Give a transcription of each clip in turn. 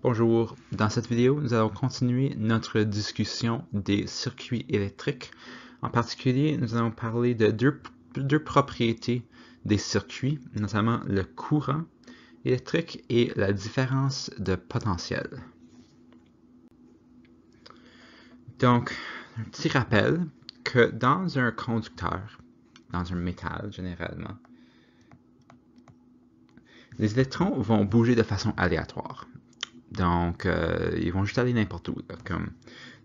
Bonjour, dans cette vidéo, nous allons continuer notre discussion des circuits électriques. En particulier, nous allons parler de deux propriétés des circuits, notamment le courant électrique et la différence de potentiel. Donc, un petit rappel que dans un conducteur, dans un métal généralement, les électrons vont bouger de façon aléatoire. Donc, ils vont juste aller n'importe où, là, comme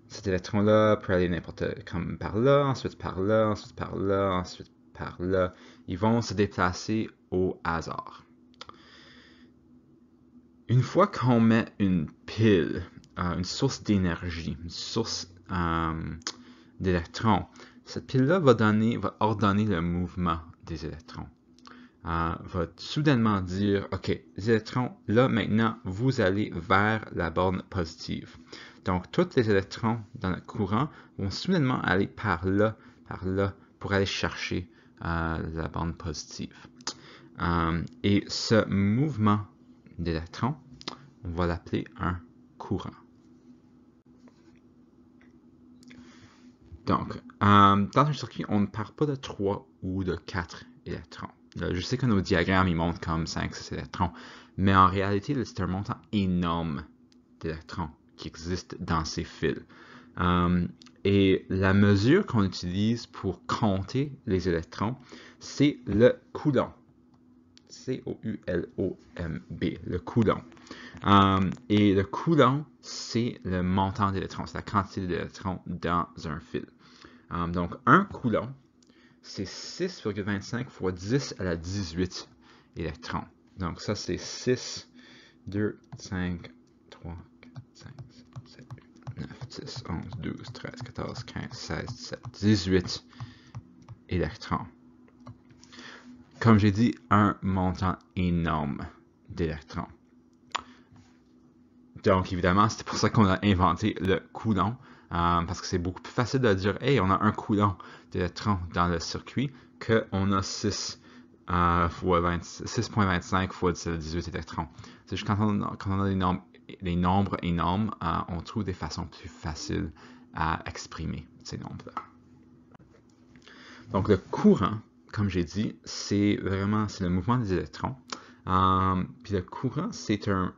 cet électron-là peut aller n'importe comme par là, ensuite par là, ensuite par là, ensuite par là. Ils vont se déplacer au hasard. Une fois qu'on met une pile, une source d'énergie, une source d'électrons, cette pile-là va ordonner le mouvement des électrons. Va soudainement dire, OK, les électrons, là maintenant, vous allez vers la borne positive. Donc, tous les électrons dans le courant vont soudainement aller par là, pour aller chercher la borne positive. Et ce mouvement d'électrons, on va l'appeler un courant. Donc, dans un circuit, on ne parle pas de 3 ou de 4 électrons. Je sais que nos diagrammes, ils montrent comme 5-6 électrons, mais en réalité, c'est un montant énorme d'électrons qui existent dans ces fils. Et la mesure qu'on utilise pour compter les électrons, c'est le coulomb. C-O-U-L-O-M-B, le coulomb. Et le coulomb, c'est le montant d'électrons, c'est la quantité d'électrons dans un fil. Donc, un coulomb, c'est 6,25 fois 10 à la 18 électrons. Donc ça, c'est 6, 2, 5, 3, 4, 5, 7, 8, 9, 10, 11, 12, 13, 14, 15, 16, 17, 18 électrons. Comme j'ai dit, un montant énorme d'électrons. Donc évidemment, c'est pour ça qu'on a inventé le coulomb. Parce que c'est beaucoup plus facile de dire, hey, on a un coulomb d'électrons dans le circuit qu'on a 6,25 fois 18 électrons. C'est juste quand on a des nombres énormes, on trouve des façons plus faciles à exprimer ces nombres-là. Donc le courant, comme j'ai dit, c'est le mouvement des électrons. Puis le courant, c'est une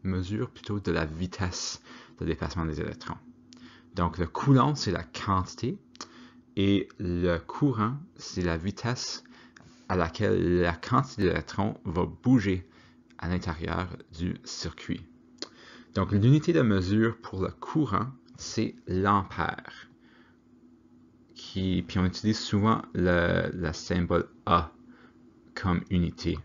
mesure plutôt de la vitesse de déplacement des électrons. Donc, le coulomb, c'est la quantité et le courant, c'est la vitesse à laquelle la quantité d'électrons va bouger à l'intérieur du circuit. Donc, l'unité de mesure pour le courant, c'est l'ampère. Puis on utilise souvent le symbole A comme unité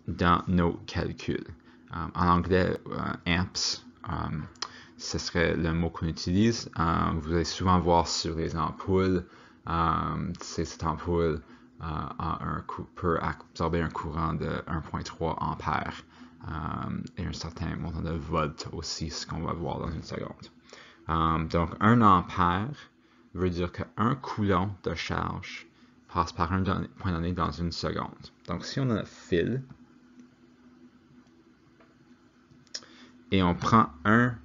dans nos calculs. En anglais, amps, ce serait le mot qu'on utilise. Vous allez souvent voir sur les ampoules, cette ampoule peut absorber un courant de 1,3 ampères et un certain montant de volts aussi, ce qu'on va voir dans une seconde. Donc, 1 ampère veut dire qu'un coulomb de charge passe par un point donné dans une seconde. Donc, si on a un fil et on prend un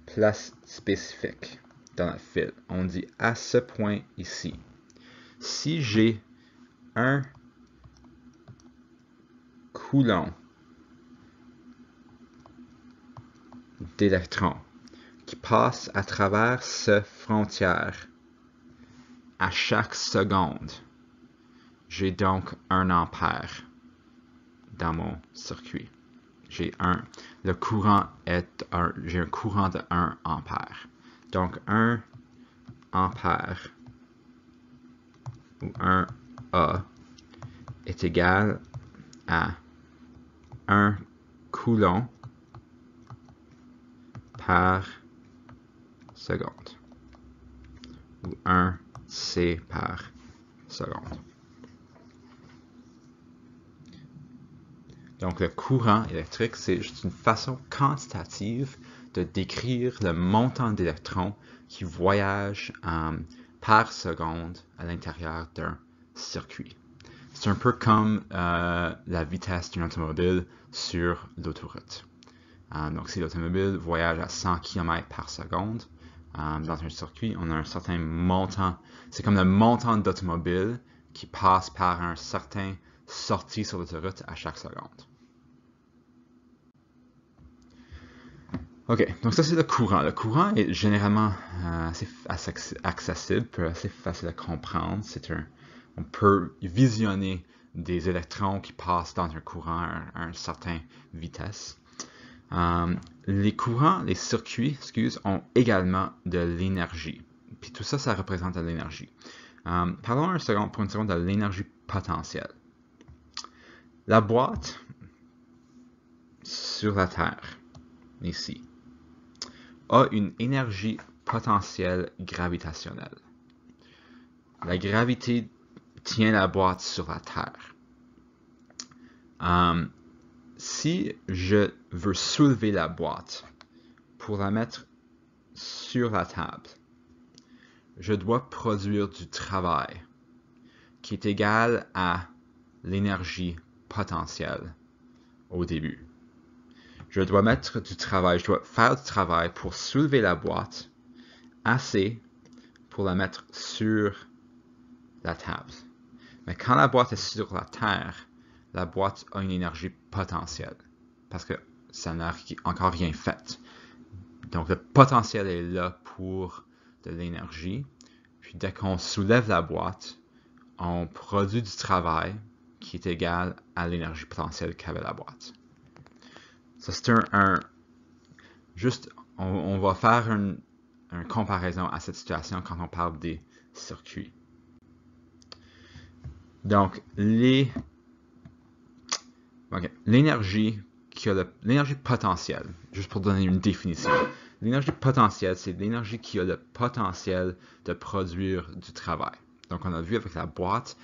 place spécifique dans le fil, on dit à ce point ici, si j'ai un coulomb d'électrons qui passe à travers cette frontière à chaque seconde, j'ai donc 1 ampère dans mon circuit. J'ai un courant de 1 ampère. Donc 1 ampère ou 1 A est égal à 1 coulomb par seconde ou 1 C par seconde. Donc, le courant électrique, c'est juste une façon quantitative de décrire le montant d'électrons qui voyagent par seconde à l'intérieur d'un circuit. C'est un peu comme la vitesse d'une automobile sur l'autoroute. Donc, si l'automobile voyage à 100 km par seconde dans un circuit, on a un certain montant. C'est comme le montant d'automobile qui passe par un certain sortie sur l'autoroute à chaque seconde. OK, donc ça c'est le courant. Le courant est généralement assez accessible, assez facile à comprendre. On peut visionner des électrons qui passent dans un courant à une certaine vitesse. Les circuits, ont également de l'énergie. Puis tout ça, ça représente de l'énergie. Parlons pour une seconde de l'énergie potentielle. La boîte sur la Terre, ici, a une énergie potentielle gravitationnelle. La gravité tient la boîte sur la Terre. Si je veux soulever la boîte pour la mettre sur la table, je dois produire du travail qui est égal à l'énergie potentielle au début. Je dois mettre du travail, je dois faire du travail pour soulever la boîte assez pour la mettre sur la table. Mais quand la boîte est sur la Terre, la boîte a une énergie potentielle parce que ça n'a encore rien fait. Donc le potentiel est là pour de l'énergie. Puis dès qu'on soulève la boîte, on produit du travail qui est égal à l'énergie potentielle qu'avait la boîte. Ça, c'est juste, on va faire une comparaison à cette situation quand on parle des circuits. Donc, l'énergie potentielle, juste pour donner une définition. L'énergie potentielle, c'est l'énergie qui a le potentiel de produire du travail. Donc, on a vu avec la boîte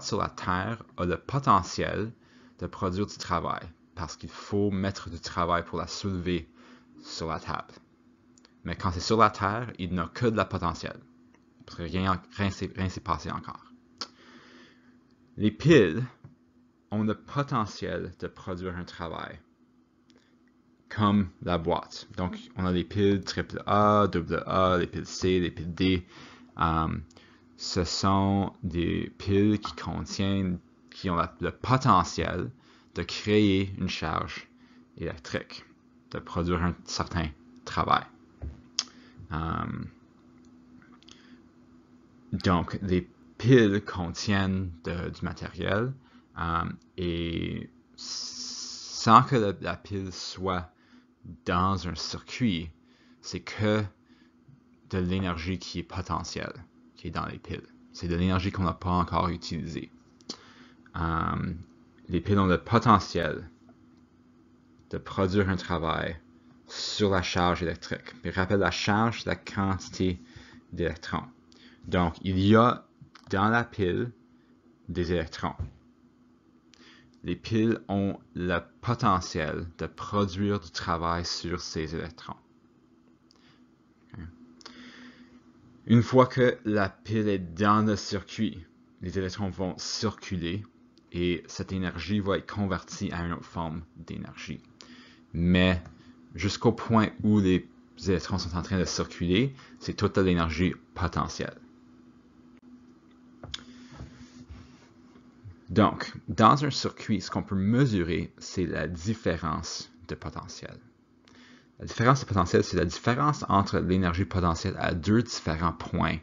sur la Terre a le potentiel de produire du travail parce qu'il faut mettre du travail pour la soulever sur la table. Mais quand c'est sur la Terre, il n'a que de la potentielle. Parce que rien s'est passé encore. Les piles ont le potentiel de produire un travail, comme la boîte. Donc, on a les piles AAA, AA, les piles C, les piles D. Ce sont des piles qui ont le potentiel de créer une charge électrique, de produire un certain travail. Donc, les piles contiennent du matériel et sans que la pile soit dans un circuit, c'est que de l'énergie qui est potentielle, qui est dans les piles. C'est de l'énergie qu'on n'a pas encore utilisée. Les piles ont le potentiel de produire un travail sur la charge électrique. Mais rappelle, la charge, c'est la quantité d'électrons. Donc, il y a dans la pile des électrons. Les piles ont le potentiel de produire du travail sur ces électrons. Une fois que la pile est dans le circuit, les électrons vont circuler et cette énergie va être convertie à une autre forme d'énergie. Mais jusqu'au point où les électrons sont en train de circuler, c'est toute l'énergie potentielle. Donc, dans un circuit, ce qu'on peut mesurer, c'est la différence de potentiel. La différence de potentiel, c'est la différence entre l'énergie potentielle à deux différents points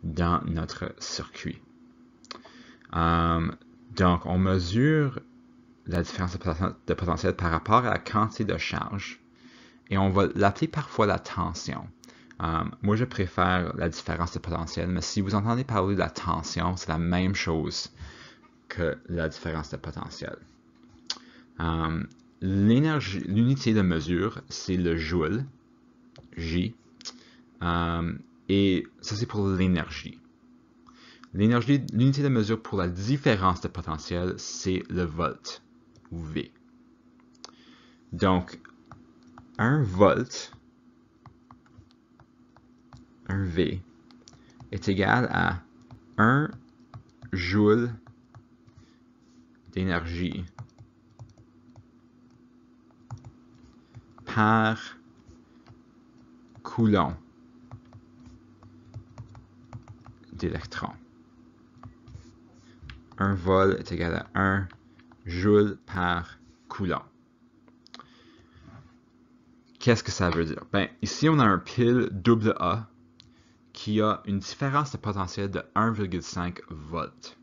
dans notre circuit. Donc, on mesure la différence de potentiel par rapport à la quantité de charge et on va l'appeler parfois la tension. Moi, je préfère la différence de potentiel, mais si vous entendez parler de la tension, c'est la même chose que la différence de potentiel. L'unité de mesure, c'est le joule, J, et ça c'est pour l'énergie. L'unité de mesure pour la différence de potentiel, c'est le volt, ou V. Donc, 1 volt, 1 V, est égal à 1 joule d'énergie par coulomb d'électrons. 1 vol est égal à 1 joule par coulomb. Qu'est-ce que ça veut dire? Ben, ici, on a un pile AA qui a une différence de potentiel de 1,5 volts.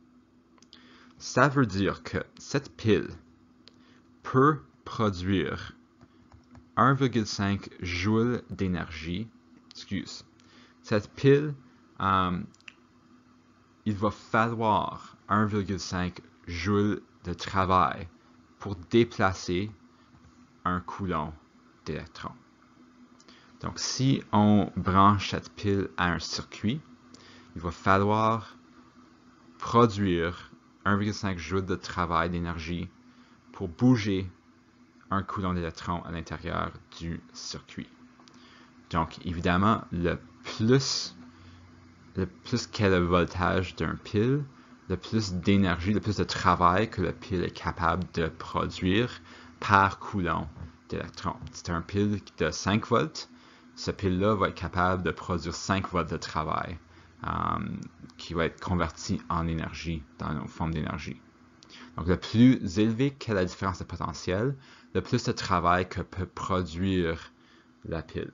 Ça veut dire que cette pile peut produire 1,5 joules d'énergie. Excuse. Cette pile, il va falloir 1,5 joules de travail pour déplacer un coulomb d'électrons. Donc, si on branche cette pile à un circuit, il va falloir produire 1,5 joules de travail d'énergie pour bouger un coulomb d'électrons à l'intérieur du circuit. Donc, évidemment, le plus qu'est le voltage d'un pile, le plus d'énergie, le plus de travail que le pile est capable de produire par coulomb d'électrons. C'est un pile de 5 volts. Ce pile-là va être capable de produire 5 volts de travail qui va être converti en énergie, dans une forme d'énergie. Donc, le plus élevé qu'est la différence de potentiel, le plus de travail que peut produire la pile.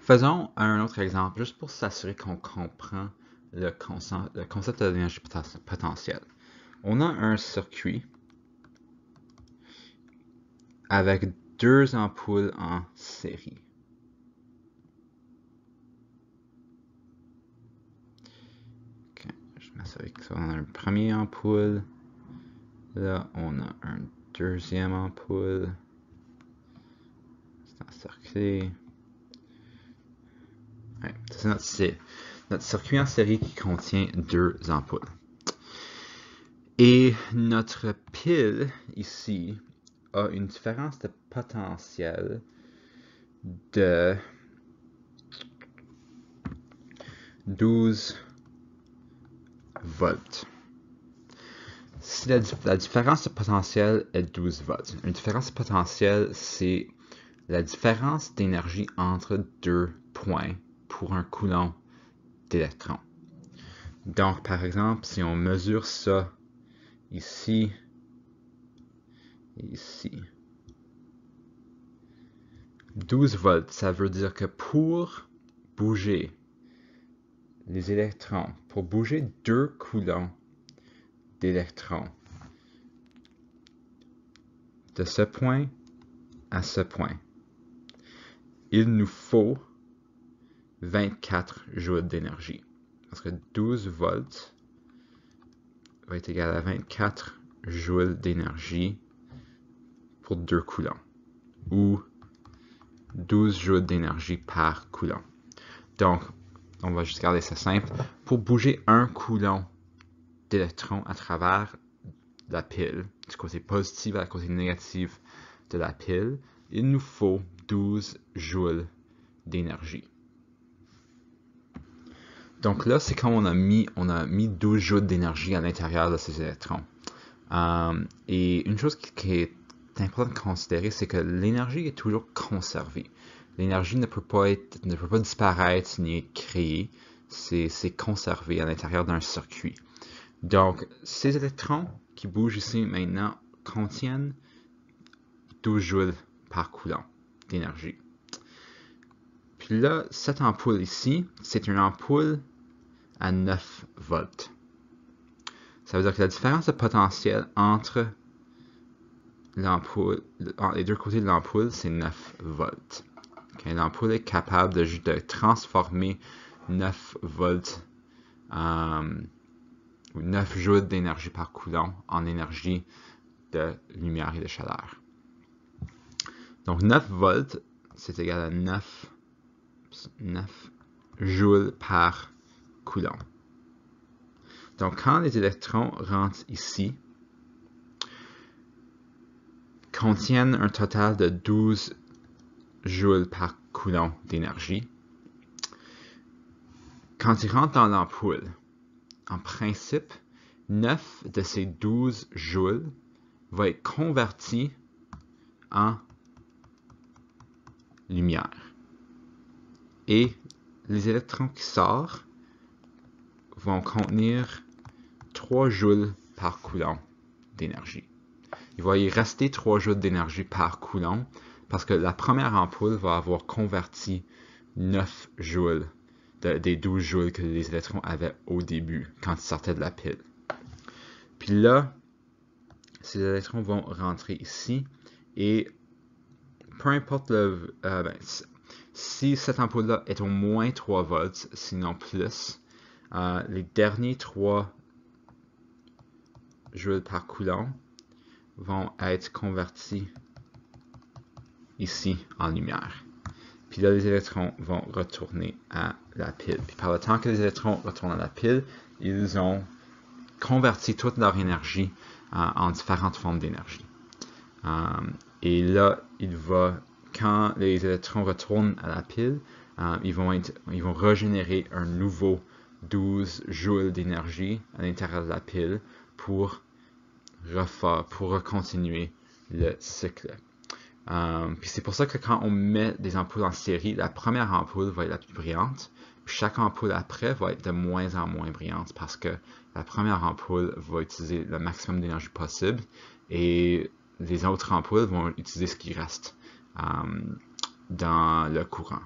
Faisons un autre exemple, juste pour s'assurer qu'on comprend le concept de l'énergie potentielle. On a un circuit avec 2 ampoules en série. Okay, je m'assure que ça, on a un premier ampoule. Là, on a un deuxième ampoule. C'est encerclé. Ouais, c'est notre circuit en série qui contient 2 ampoules. Et notre pile ici a une différence de potentiel de 12 volts. Si la différence de potentiel est 12 volts, une différence de potentiel, c'est la différence d'énergie entre 2 points pour un coulomb d'électrons. Donc, par exemple, si on mesure ça ici et ici, 12 volts, ça veut dire que pour bouger les électrons, pour bouger 2 coulombs d'électrons de ce point à ce point, il nous faut 24 joules d'énergie. Parce que 12 volts va être égal à 24 joules d'énergie pour 2 coulombs, ou 12 joules d'énergie par coulomb. Donc, on va juste garder ça simple. Pour bouger un coulomb d'électrons à travers la pile, du côté positif à la côté négatif de la pile, il nous faut 12 joules d'énergie. Donc là, c'est comme on a mis 12 joules d'énergie à l'intérieur de ces électrons. Et une chose qui est importante de considérer, c'est que l'énergie est toujours conservée. L'énergie ne peut pas disparaître ni être créée. C'est conservé à l'intérieur d'un circuit. Donc, ces électrons qui bougent ici maintenant contiennent 12 joules par coulomb d'énergie. Puis là, cette ampoule ici, c'est une ampoule à 9 volts. Ça veut dire que la différence de potentiel entre les deux côtés de l'ampoule, c'est 9 volts. Okay, l'ampoule est capable de transformer 9 volts ou 9 joules d'énergie par coulomb en énergie de lumière et de chaleur. Donc 9 volts, c'est égal à 9 joules par coulomb. Donc quand les électrons rentrent ici, contiennent un total de 12 joules par coulomb d'énergie. Quand ils rentrent dans l'ampoule, en principe, 9 de ces 12 joules va être converti en lumière. Et les électrons qui sortent vont contenir 3 joules par coulomb d'énergie. Il va y rester 3 joules d'énergie par coulomb parce que la première ampoule va avoir converti 9 joules des 12 joules que les électrons avaient au début quand ils sortaient de la pile. Puis là, ces électrons vont rentrer ici et peu importe si cette ampoule-là est au moins 3 volts, sinon plus, les derniers 3 joules par coulomb vont être convertis ici en lumière. Puis là, les électrons vont retourner à la pile. Puis par le temps que les électrons retournent à la pile, ils ont converti toute leur énergie en différentes formes d'énergie. Et là, quand les électrons retournent à la pile, ils vont régénérer un nouveau 12 joules d'énergie à l'intérieur de la pile pour continuer le cycle. Puis c'est pour ça que quand on met des ampoules en série, la première ampoule va être la plus brillante, puis chaque ampoule après va être de moins en moins brillante parce que la première ampoule va utiliser le maximum d'énergie possible et les autres ampoules vont utiliser ce qui reste dans le courant.